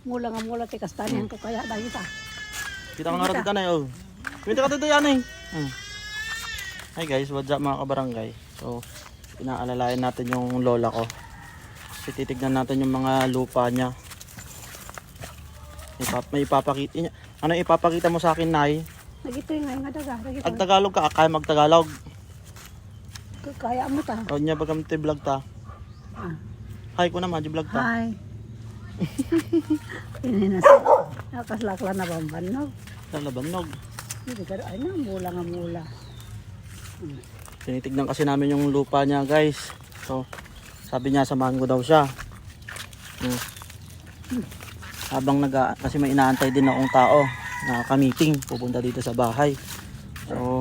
Mula nga mula ti kastanihan ko kaya dahil ta. Kita ko nga rin tanay, oh. Kumita ka dito yan, eh. Hi guys, what's up mga kabarangay? So, inaalalayan natin yung lola ko. Kasi titignan natin yung mga lupa niya. May ipapakita niya. Ano ipapakita mo sa akin, Nay? Nagito yung nga daga. Ag Tagalog ka, kaya mag-Tagalog. Kaya mo ta. O niya bagam ti vlog ta. Hi ko naman, di vlog ta. Hi. Pininasa. Nakaslakla na bambanog. Lalabanog. Hindi ka ay na mula nga mula. Tinitignan kasi namin yung lupa niya, guys. So, sabi niya samahan ko daw siya. Habang kasi may inaantay din akong tao na ka-meeting pupunta dito sa bahay. So,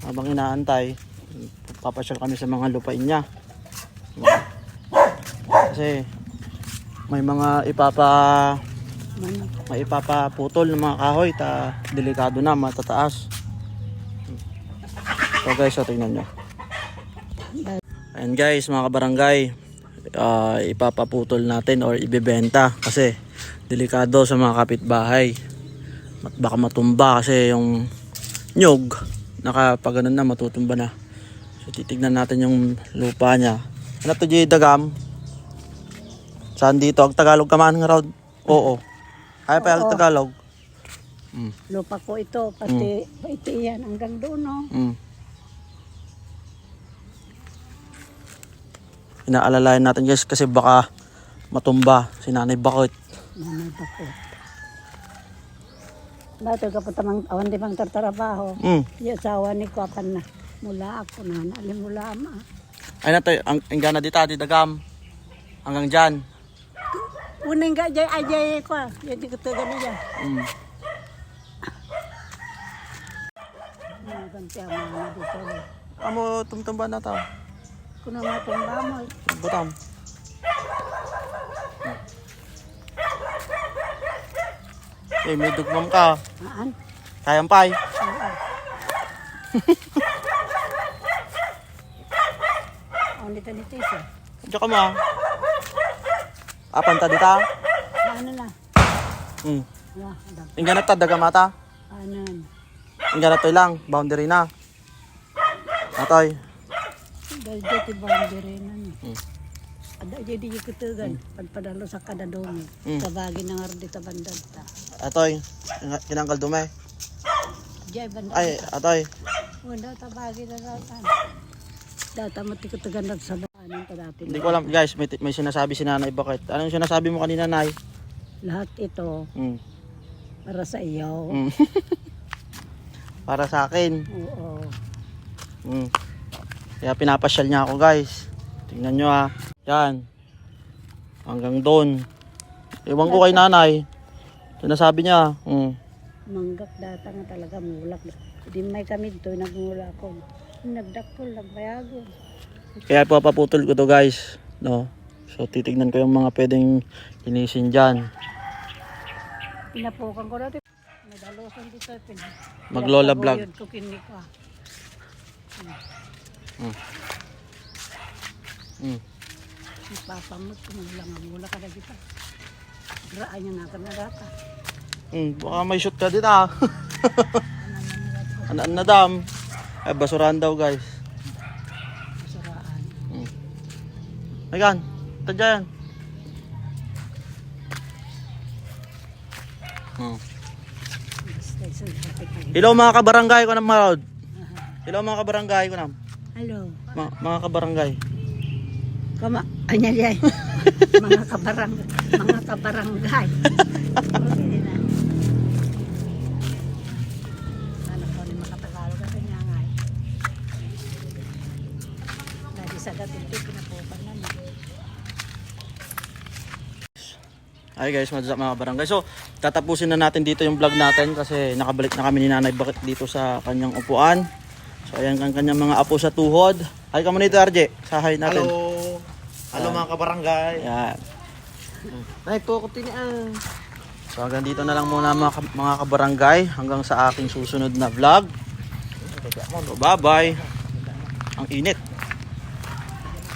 habang inaantay, papasyal kami sa mga lupain niya. Kasi may mga ipapaputol ng mga kahoy ta delikado na, matataas. So guys, so tingnan nyo. Ayan guys, mga kabarangay, ipapaputol natin or ibebenta kasi delikado sa mga kapitbahay. Baka matumba kasi yung nyug nakapag ganun na, matutumba na. So titignan natin yung lupa niya. Ano to, J Dagam? Saan dito? Ang Tagalog ka man nga raw? Oo. Kaya pa ang Tagalog? Lupa ko ito, pati iti yan hanggang doon, no? Inaalalayan natin guys kasi baka matumba si Nanay Bakot. Nanay Bakot. Dati ka pa tamang awan di pang tartarabaho. Yung asawa ni Kwapan na. Mula ako na, nalimula ma. Ay na tayo, ang gana dita, di Dagam. Hanggang dyan. Unang ga ajay ko. Yan di ko to gano'n dyan. Ganti ang mga dito. Amo tumtumba na tao. Kung nga tumba mo. Butam. Eh, may dugmam ka. Haan? Kayang pay. Ang nito isa. Diyan ka ma. Apan ta dita? Ano na? Wala, Ingana ta, Dagamata. anan. Ingana to lang, boundary na. Atoy. Dahil dito boundary na ni. Ada jadi ikutugan pagpadalo sa kadadong. Kabagi na nga rin dito bandad ta. Atoy, kinangkal dume. Jay bandad. Ay, atoy. Wala tabagi na ratan. Data mo tikutugan na sa baanan ta dati. Hindi ko alam, guys, may sinasabi si Nanay Bakit. Anong sinasabi mo kanina, Nay? Lahat ito para sa iyo. Para sa akin. Oo. Kaya pinapasyal niya ako, guys. Tingnan nyo ha. Yan. Hanggang doon. Ewan ko kay Nanay. Sinasabi niya. Manggak data nga talaga mulak. Di may kami dito nagmula ko. Nagdakpol, nagbayago. Kaya papaputol ko to, guys. No? So titignan ko yung mga pwedeng kinisin dyan. Pinapukan ko natin. Nadalusan dito. Maglola vlog. Yun ko kinik ko. Ipapamot ko mula ka na dito. Graan niya na ka na data. Baka may shoot ka din ah. Anaan na dam. Ay, basurahan daw, guys. Suraan. Ayan, tadya yan. Hello mga kabarangay ko na marod. Hello mga kabarangay ko na. Hello. Mga kabarangay. Kama, anya diay. Mga kabarangay. Okay na. Ano ko ni makatagalog ka niya nga. Dadi sa dating pinapukan na. Hi guys, what's up mga kabarangay. So, tatapusin na natin dito yung vlog natin kasi nakabalik na kami ni Nanay Bakit dito sa kanyang upuan. So, ayan ang kanyang mga apo sa tuhod. Hi ka muna dito, RJ. Sahay natin. Hello. Hello mga kabarangay. Ayan. Nay, ko tinian. So, hanggang dito na lang muna mga kabarangay. Hanggang sa aking susunod na vlog. So, bye-bye. Ang init.